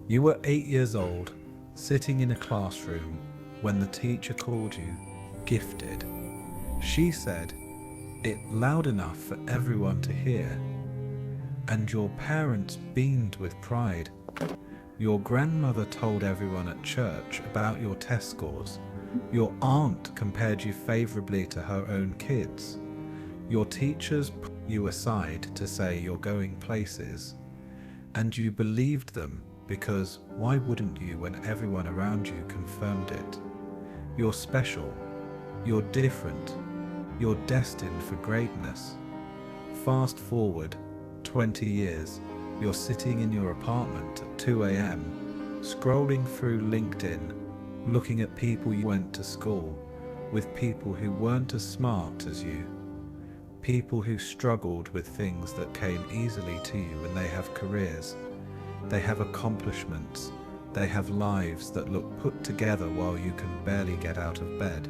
You were 8 years old, sitting in a classroom, when the teacher called you gifted. She said it loud enough for everyone to hear, and your parents beamed with pride. Your grandmother told everyone at church about your test scores. Your aunt compared you favorably to her own kids. Your teachers put you aside to say you're going places, and you believed them because why wouldn't you when everyone around you confirmed it? You're special, you're different, you're destined for greatness. Fast forward 20 years, you're sitting in your apartment at 2 a.m., scrolling through LinkedIn, looking at people you went to school with, people who weren't as smart as you, people who struggled with things that came easily to you, and they have careers, they have accomplishments, they have lives that look put together while you can barely get out of bed.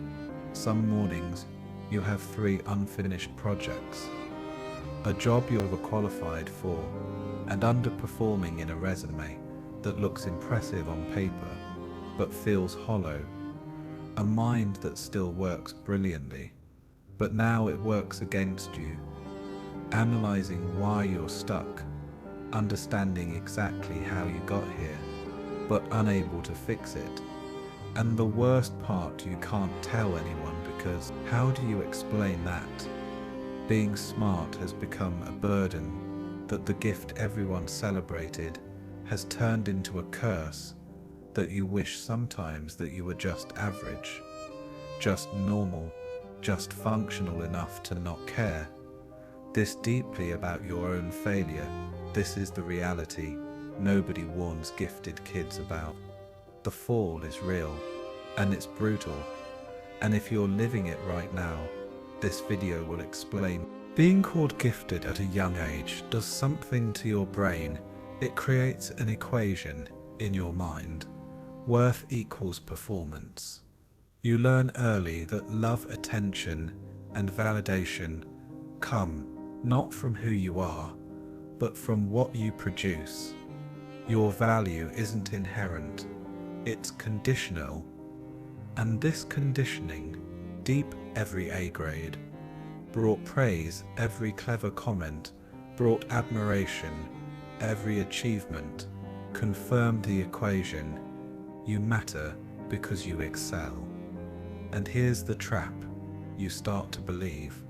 Some mornings, you have 3 unfinished projects, a job you're overqualified for, and underperforming in a resume that looks impressive on paper, but feels hollow, a mind that still works brilliantly, but now it works against you, analyzing why you're stuck, understanding exactly how you got here, but unable to fix it. And the worst part, you can't tell anyone, because how do you explain that? Being smart has become a burden, that the gift everyone celebrated has turned into a curse, that you wish sometimes that you were just average, just normal, just functional enough to not care. This deeply about your own failure, this is the reality nobody warns gifted kids about. The fall is real, and it's brutal, and if you're living it right now, this video will explain. Being called gifted at a young age does something to your brain. It creates an equation in your mind. Worth equals performance. You learn early that love, attention, and validation come not from who you are, but from what you produce. Your value isn't inherent, it's conditional. And this conditioning, deep every A grade, brought praise, every clever comment, brought admiration, every achievement, confirmed the equation. You matter because you excel. And here's the trap. You start to believe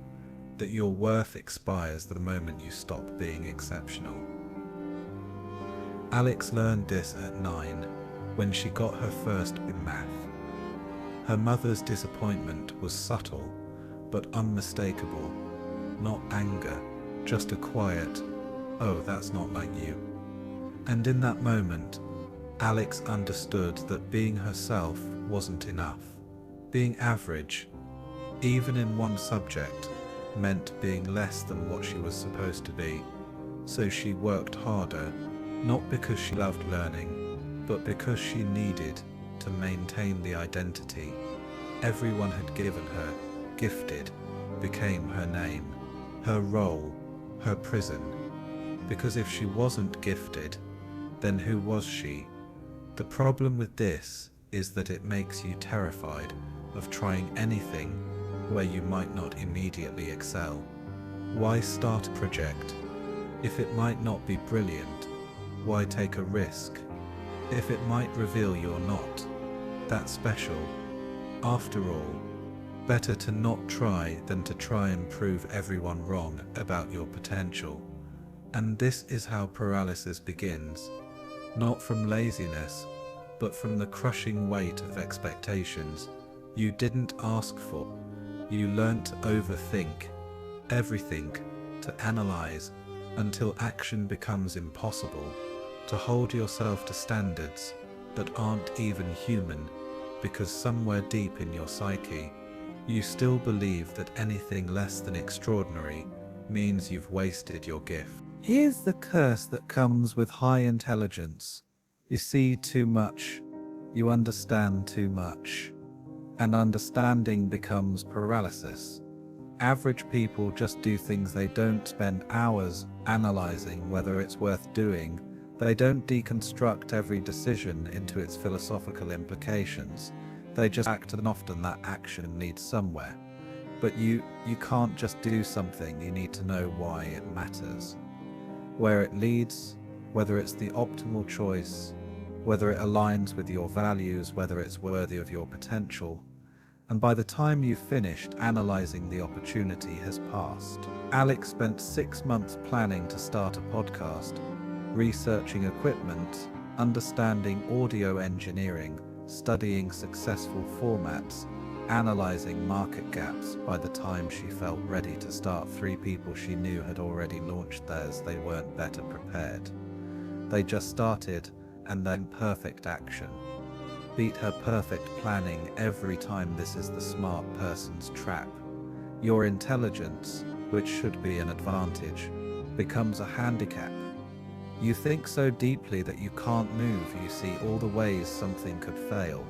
that your worth expires the moment you stop being exceptional. Alex learned this at 9, when she got her first in math. Her mother's disappointment was subtle, but unmistakable. Not anger, just a quiet, "Oh, that's not like you." And in that moment, Alex understood that being herself wasn't enough. Being average, even in one subject, meant being less than what she was supposed to be. So she worked harder, not because she loved learning, but because she needed to maintain the identity everyone had given her. Gifted became her name, her role, her prison. Because if she wasn't gifted, then who was she? The problem with this is that it makes you terrified of trying anything where you might not immediately excel. Why start a project if it might not be brilliant? Why take a risk if it might reveal you're not that special? After all, better to not try than to try and prove everyone wrong about your potential. And this is how paralysis begins, not from laziness, but from the crushing weight of expectations you didn't ask for. You learnt to overthink everything, to analyze until action becomes impossible, to hold yourself to standards that aren't even human, because somewhere deep in your psyche, you still believe that anything less than extraordinary means you've wasted your gift. Here's the curse that comes with high intelligence. You see too much, you understand too much, and understanding becomes paralysis. Average people just do things, they don't spend hours analyzing whether it's worth doing. They don't deconstruct every decision into its philosophical implications. They just act, and often that action leads somewhere. But you can't just do something, you need to know why it matters. Where it leads, whether it's the optimal choice, whether it aligns with your values, whether it's worthy of your potential. And by the time you've finished analyzing, the opportunity has passed. Alex spent 6 months planning to start a podcast, researching equipment, understanding audio engineering, studying successful formats, analyzing market gaps. By the time she felt ready to start, 3 people she knew had already launched theirs. They weren't better prepared. They just started, and then perfect action. Beat her perfect planning every time. This is the smart person's trap. Your intelligence, which should be an advantage, becomes a handicap. You think so deeply that you can't move. You see all the ways something could fail.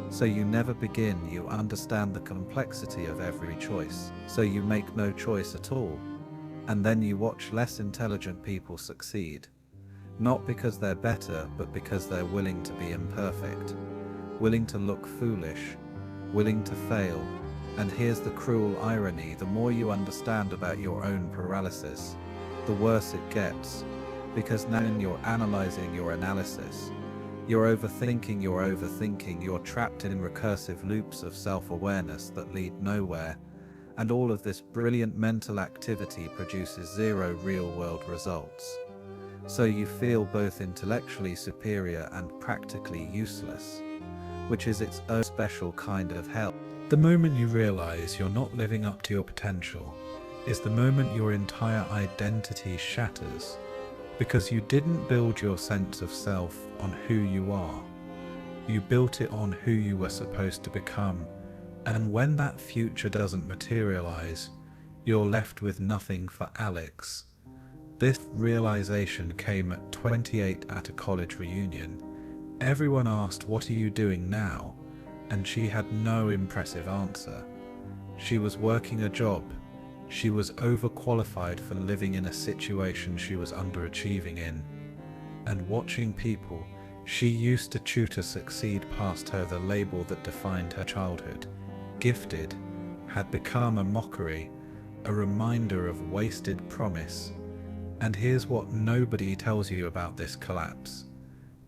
So you never begin. You understand the complexity of every choice, so you make no choice at all. And then you watch less intelligent people succeed. Not because they're better, but because they're willing to be imperfect, willing to look foolish, willing to fail. And here's the cruel irony: the more you understand about your own paralysis, the worse it gets. Because now you're analyzing your analysis. You're overthinking your overthinking. You're trapped in recursive loops of self-awareness that lead nowhere. And all of this brilliant mental activity produces 0 real-world results. So you feel both intellectually superior and practically useless, which is its own special kind of hell. The moment you realize you're not living up to your potential is the moment your entire identity shatters, because you didn't build your sense of self on who you are. You built it on who you were supposed to become, and when that future doesn't materialize, you're left with nothing. For Alex, this realization came at 28 at a college reunion. Everyone asked, "What are you doing now?" And she had no impressive answer. She was working a job. She was overqualified for living in a situation she was underachieving in. And watching people she used to tutor succeed past her, the label that defined her childhood, gifted, had become a mockery, a reminder of wasted promise. And here's what nobody tells you about this collapse.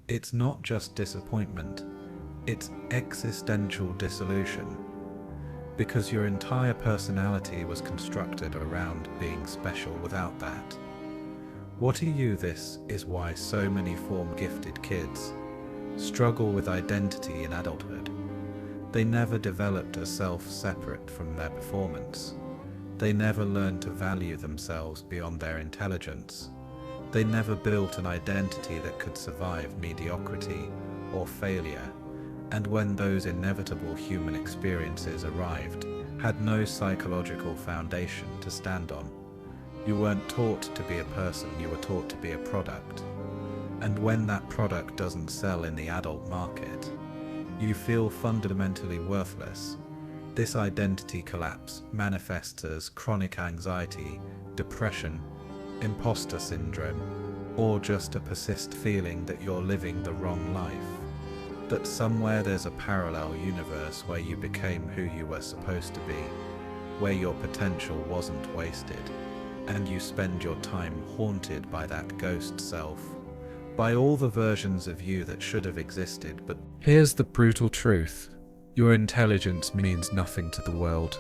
It's not just disappointment, it's existential dissolution. Because your entire personality was constructed around being special. Without that, what are you? This is why so many gifted kids struggle with identity in adulthood. They never developed a self separate from their performance. They never learned to value themselves beyond their intelligence. They never built an identity that could survive mediocrity or failure. And when those inevitable human experiences arrived, had no psychological foundation to stand on. You weren't taught to be a person, you were taught to be a product. And when that product doesn't sell in the adult market, you feel fundamentally worthless. This identity collapse manifests as chronic anxiety, depression, imposter syndrome, or just a persistent feeling that you're living the wrong life. That somewhere there's a parallel universe where you became who you were supposed to be, where your potential wasn't wasted, and you spend your time haunted by that ghost self, by all the versions of you that should have existed. But here's the brutal truth. Your intelligence means nothing to the world.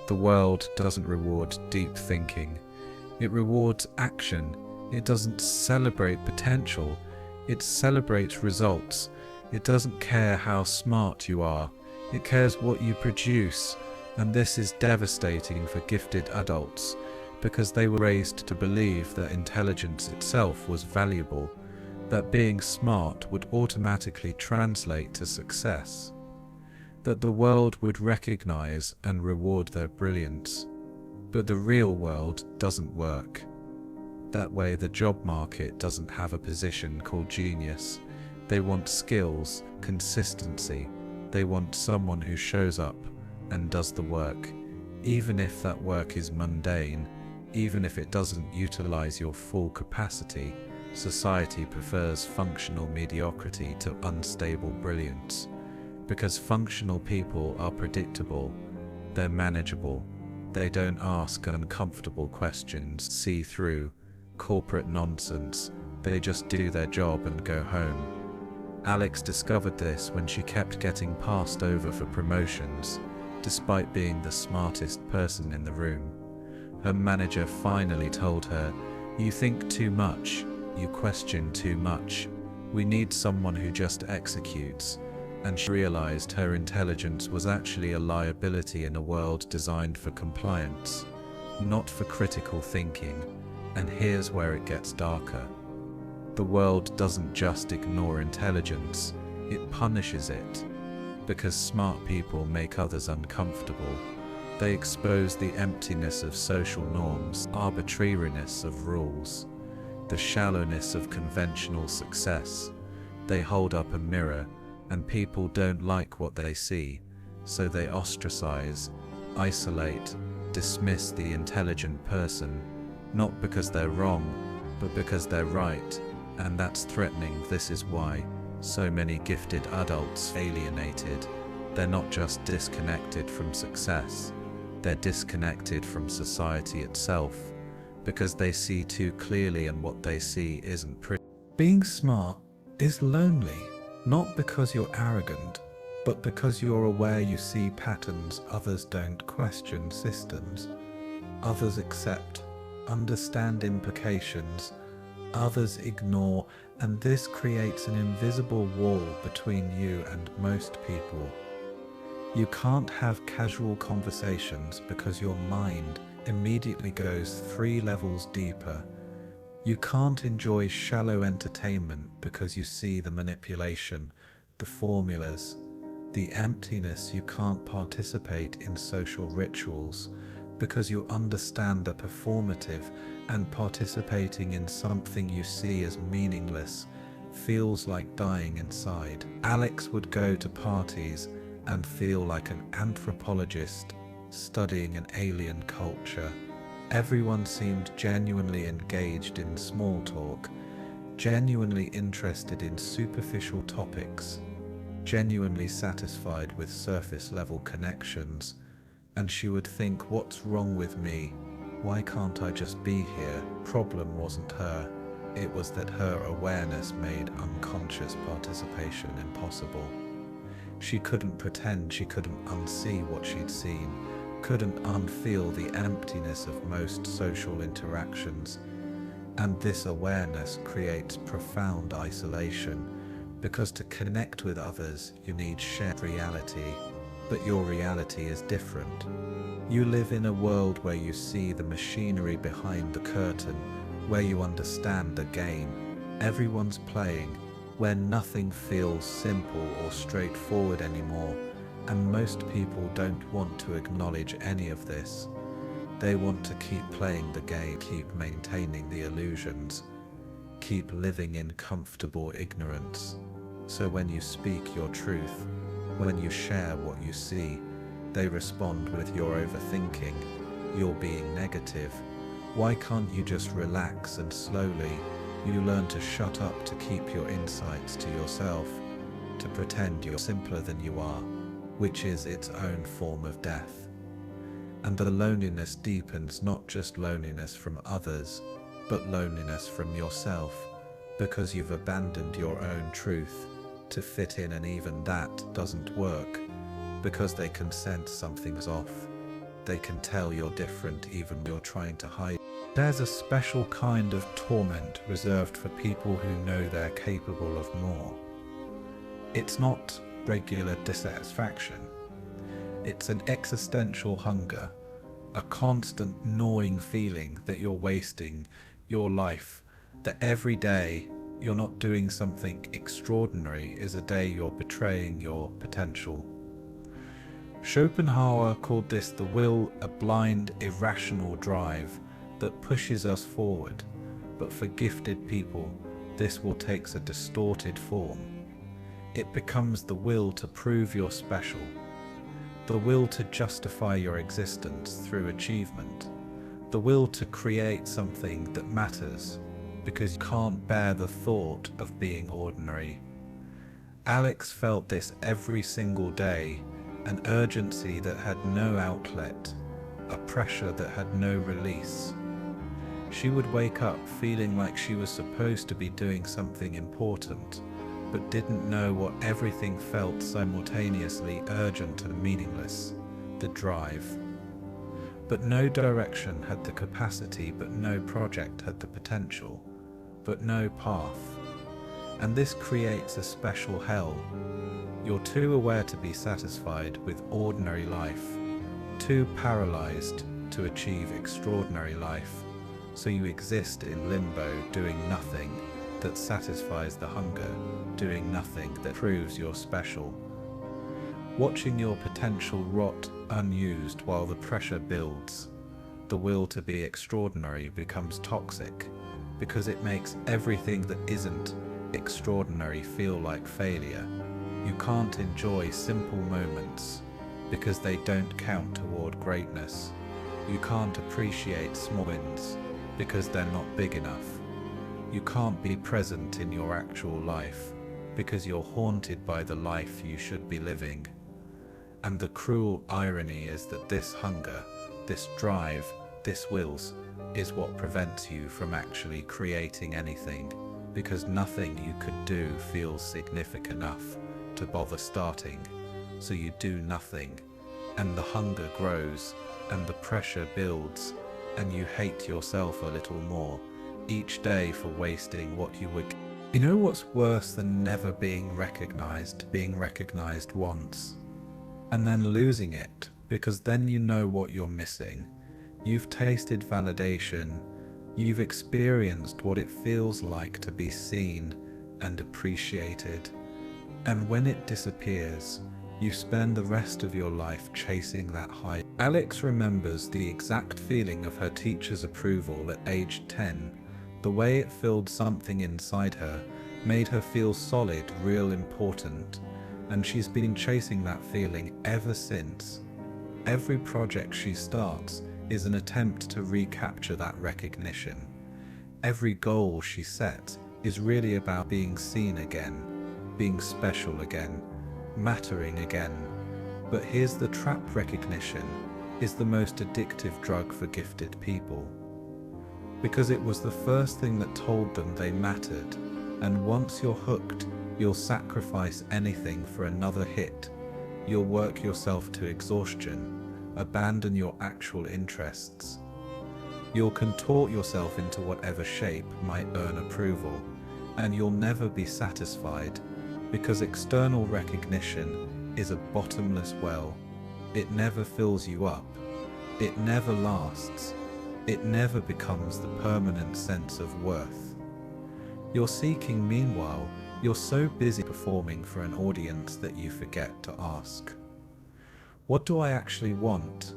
The world doesn't reward deep thinking. It rewards action. It doesn't celebrate potential. It celebrates results. It doesn't care how smart you are. It cares what you produce. And this is devastating for gifted adults, because they were raised to believe that intelligence itself was valuable, that being smart would automatically translate to success, that the world would recognize and reward their brilliance. But the real world doesn't work that way. The job market doesn't have a position called genius. They want skills, consistency. They want someone who shows up and does the work, even if that work is mundane, even if it doesn't utilize your full capacity. Society prefers functional mediocrity to unstable brilliance, because functional people are predictable, they're manageable, they don't ask uncomfortable questions, see through corporate nonsense, they just do their job and go home. Alex discovered this when she kept getting passed over for promotions, despite being the smartest person in the room. Her manager finally told her, "You think too much, you question too much. We need someone who just executes." And she realized her intelligence was actually a liability in a world designed for compliance, not for critical thinking. And here's where it gets darker. The world doesn't just ignore intelligence, it punishes it. Because smart people make others uncomfortable. They expose the emptiness of social norms, arbitrariness of rules, the shallowness of conventional success. They hold up a mirror, and people don't like what they see, so they ostracize, isolate, dismiss the intelligent person, not because they're wrong, but because they're right. And that's threatening. This is why so many gifted adults alienated. They're not just disconnected from success, they're disconnected from society itself, because they see too clearly and what they see isn't pretty. Being smart is lonely, not because you're arrogant, but because you're aware you see patterns others don't, question systems others accept, understand implications others ignore, and this creates an invisible wall between you and most people. You can't have casual conversations because your mind immediately goes 3 levels deeper. You can't enjoy shallow entertainment because you see the manipulation, the formulas, the emptiness. You can't participate in social rituals because you understand the performative, and participating in something you see as meaningless feels like dying inside. Alex would go to parties and feel like an anthropologist studying an alien culture. Everyone seemed genuinely engaged in small talk, genuinely interested in superficial topics, genuinely satisfied with surface level connections, and she would think, what's wrong with me? Why can't I just be here? Problem wasn't her. It was that her awareness made unconscious participation impossible. She couldn't pretend, she couldn't unsee what she'd seen, couldn't unfeel the emptiness of most social interactions. And this awareness creates profound isolation, because to connect with others, you need shared reality. But your reality is different. You live in a world where you see the machinery behind the curtain, where you understand the game everyone's playing, where nothing feels simple or straightforward anymore, and most people don't want to acknowledge any of this. They want to keep playing the game, keep maintaining the illusions, keep living in comfortable ignorance. So when you speak your truth, when you share what you see, they respond with your overthinking, you're being negative. Why can't you just relax? And slowly, you learn to shut up, to keep your insights to yourself, to pretend you're simpler than you are, which is its own form of death. And the loneliness deepens, not just loneliness from others, but loneliness from yourself, because you've abandoned your own truth to fit in, and even that doesn't work, because they can sense something's off. They can tell you're different even when you're trying to hide. There's a special kind of torment reserved for people who know they're capable of more. It's not regular dissatisfaction. It's an existential hunger, a constant gnawing feeling that you're wasting your life, that every day you're not doing something extraordinary is a day you're betraying your potential. Schopenhauer called this the will, a blind, irrational drive that pushes us forward. But for gifted people, this will takes a distorted form. It becomes the will to prove you're special, the will to justify your existence through achievement, the will to create something that matters, because you can't bear the thought of being ordinary. Alex felt this every single day, an urgency that had no outlet, a pressure that had no release. She would wake up feeling like she was supposed to be doing something important, but didn't know what everything felt simultaneously urgent and meaningless: the drive. But no direction had the capacity, but no project had the potential, but no path. And this creates a special hell. You're too aware to be satisfied with ordinary life, too paralyzed to achieve extraordinary life, so you exist in limbo, doing nothing that satisfies the hunger, doing nothing that proves you're special. Watching your potential rot unused while the pressure builds, the will to be extraordinary becomes toxic, because it makes everything that isn't extraordinary feel like failure. You can't enjoy simple moments because they don't count toward greatness. You can't appreciate small wins because they're not big enough. You can't be present in your actual life because you're haunted by the life you should be living. And the cruel irony is that this hunger, this drive, this wills, is what prevents you from actually creating anything, because nothing you could do feels significant enough to bother starting. So you do nothing, and the hunger grows, and the pressure builds, and you hate yourself a little more each day for wasting what you would. You know what's worse than never being recognized once, and then losing it, because then you know what you're missing. You've tasted validation, you've experienced what it feels like to be seen and appreciated, and when it disappears, you spend the rest of your life chasing that high. Alex remembers the exact feeling of her teacher's approval at age 10. The way it filled something inside her, made her feel solid, real, important, and she's been chasing that feeling ever since. Every project she starts is an attempt to recapture that recognition. Every goal she sets is really about being seen again, being special again, mattering again. But here's the trap: recognition is the most addictive drug for gifted people, because it was the first thing that told them they mattered, and once you're hooked, you'll sacrifice anything for another hit. You'll work yourself to exhaustion, abandon your actual interests. You'll contort yourself into whatever shape might earn approval, and you'll never be satisfied, because external recognition is a bottomless well. It never fills you up. It never lasts. It never becomes the permanent sense of worth. You're seeking, meanwhile, you're so busy performing for an audience that you forget to ask, what do I actually want?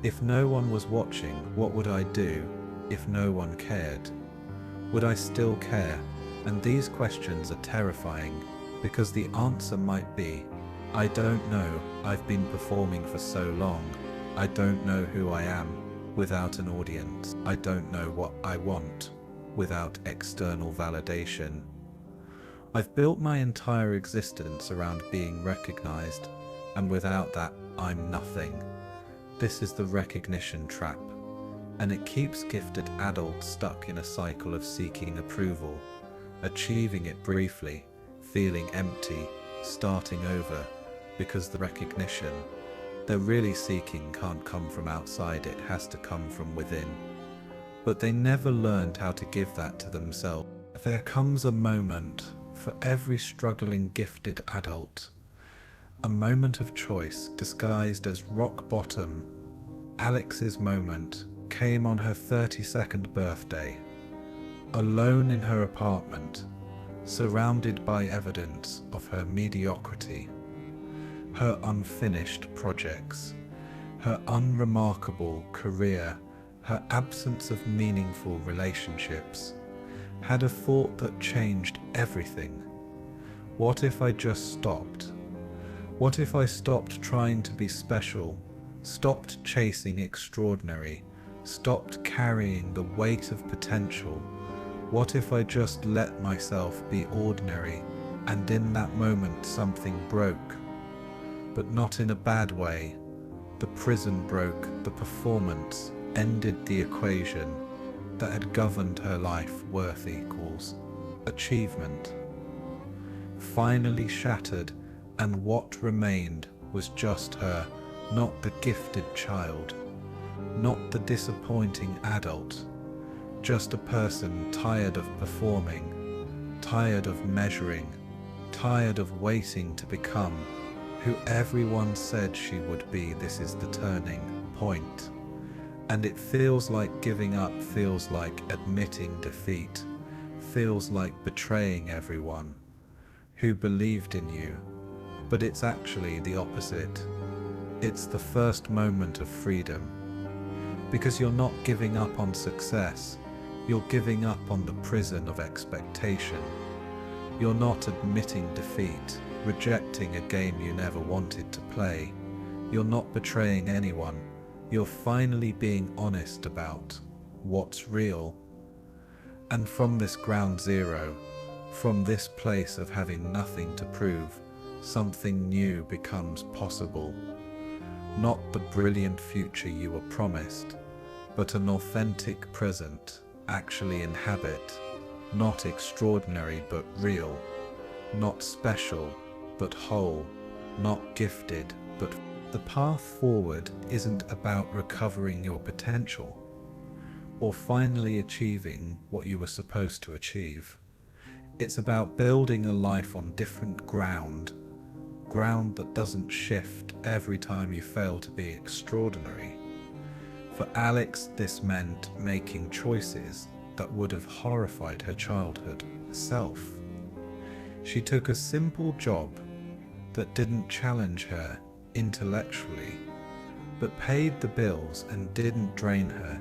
If no one was watching, what would I do? If no one cared, would I still care? And these questions are terrifying, because the answer might be, I don't know. I've been performing for so long. I don't know who I am without an audience. I don't know what I want without external validation. I've built my entire existence around being recognized, and without that, I'm nothing. This is the recognition trap, and it keeps gifted adults stuck in a cycle of seeking approval, achieving it briefly, feeling empty, starting over, because the recognition they're really seeking can't come from outside, it has to come from within. But they never learned how to give that to themselves. There comes a moment for every struggling gifted adult, a moment of choice disguised as rock bottom. Alex's moment came on her 32nd birthday, alone in her apartment, surrounded by evidence of her mediocrity, her unfinished projects, her unremarkable career, her absence of meaningful relationships, had a thought that changed everything. What if I just stopped? What if I stopped trying to be special, stopped chasing extraordinary, stopped carrying the weight of potential? What if I just let myself be ordinary, and in that moment something broke? But not in a bad way. The prison broke, the performance ended the equation that had governed her life. Worth equals achievement finally shattered, and what remained was just her, not the gifted child, not the disappointing adult, just a person tired of performing, tired of measuring, tired of waiting to become who everyone said she would be. This is the turning point. And it feels like giving up, feels like admitting defeat, feels like betraying everyone who believed in you. But it's actually the opposite. It's the first moment of freedom. Because you're not giving up on success, you're giving up on the prison of expectation. You're not admitting defeat, rejecting a game you never wanted to play. You're not betraying anyone. You're finally being honest about what's real. And from this ground zero, from this place of having nothing to prove, something new becomes possible. Not the brilliant future you were promised, but an authentic present, actually inhabit. Not extraordinary but real, not special but whole, not gifted but the path forward isn't about recovering your potential or finally achieving what you were supposed to achieve. It's about building a life on different ground that doesn't shift every time you fail to be extraordinary. For Alex, this meant making choices that would have horrified her childhood self. She took a simple job that didn't challenge her intellectually, but paid the bills and didn't drain her.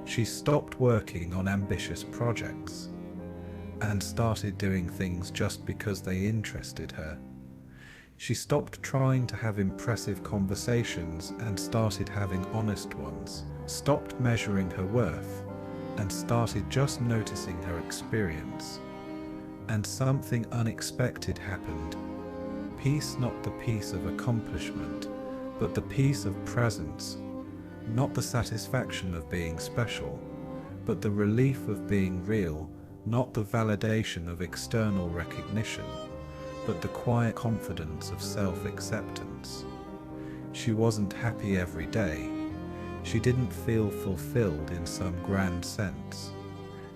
She stopped working on ambitious projects and started doing things just because they interested her. She stopped trying to have impressive conversations and started having honest ones, stopped measuring her worth and started just noticing her experience. And something unexpected happened. Peace, not the peace of accomplishment, but the peace of presence. Not the satisfaction of being special, but the relief of being real. Not the validation of external recognition, but the quiet confidence of self-acceptance. She wasn't happy every day. She didn't feel fulfilled in some grand sense.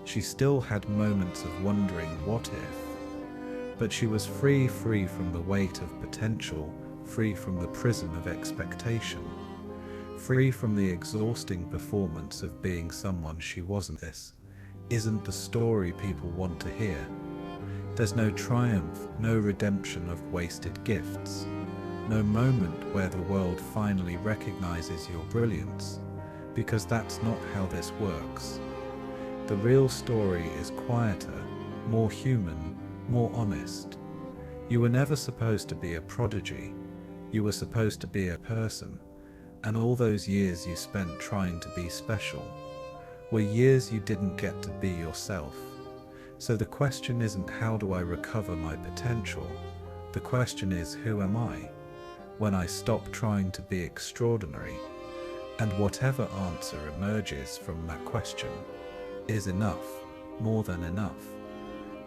She still had moments of wondering what if. But she was free from the weight of potential, free from the prison of expectation, free from the exhausting performance of being someone she wasn't. This isn't the story people want to hear. There's no triumph, no redemption of wasted gifts, no moment where the world finally recognizes your brilliance, because that's not how this works. The real story is quieter, more human, more honest. You were never supposed to be a prodigy. You were supposed to be a person, and all those years you spent trying to be special were years you didn't get to be yourself. So the question isn't how do I recover my potential? The question is who am I when I stop trying to be extraordinary? And whatever answer emerges from that question is enough, more than enough.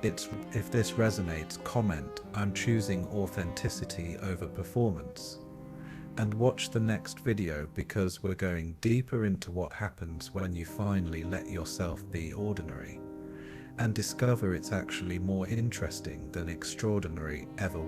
If this resonates, comment. I'm choosing authenticity over performance. And watch the next video, because we're going deeper into what happens when you finally let yourself be ordinary and discover it's actually more interesting than extraordinary ever